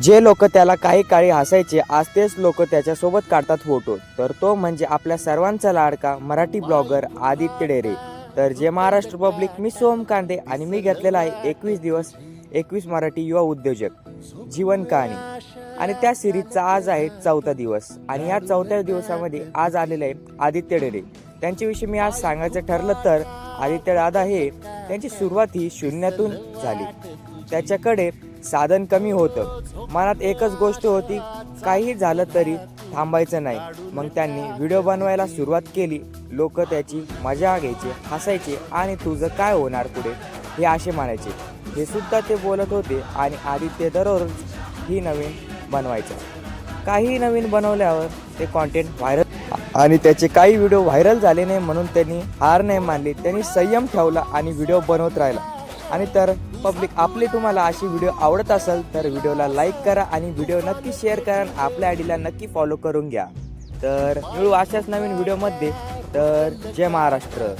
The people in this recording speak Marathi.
जे लोक त्याला काही काळी हसायचे आज तेच लोक त्याच्यासोबत काढतात फोटो. तर तो म्हणजे आपल्या सर्वांचा लाडका मराठी ब्लॉगर आदित्य डेरे. तर जे महाराष्ट्र पब्लिक, मी सोहम कांदे आणि मी घेतलेला आहे 21 दिवस 21 मराठी युवा उद्योजक जीवन कहाणी. आणि त्या सिरीजचा आज आहे 4था दिवस आणि या 4थ्या दिवसामध्ये आज आलेले आहे आदित्य डेरे. त्यांच्याविषयी मी आज सांगायचं ठरलं तर आदित्य दादा हे त्यांची सुरुवात ही शून्यातून झाली. त्याच्याकडे साधन कमी होतं. मनात एकच गोष्ट होती, काही झालं तरी थांबायचं नाही. मग त्यांनी व्हिडिओ बनवायला सुरुवात केली. लोक त्याची मजा घ्यायचे, हसायचे आणि तुझं काय होणार पुढे हे असे म्हणायचे. हे सुद्धा ते बोलत होते आणि आदित्य दररोज ही नवीन बनवायचं. काही नवीन बनवल्यावर ते कॉन्टेंट व्हायरल आणि त्याचे काही व्हिडिओ व्हायरल झाले नाही म्हणून त्यांनी हार नाही मानली. त्यांनी संयम ठेवला आणि व्हिडिओ बनवत राहिला. आणि तर पब्लिक, आपली तुम्हाला अशी व्हिडिओ आवडत असेल तर व्हिडिओला लाईक करा आणि व्हिडिओ नक्की शेअर करा आणि आपल्या आयडीला नक्की फॉलो करून घ्या. तर मिळू अशाच नवीन व्हिडिओमध्ये. तर जय महाराष्ट्र.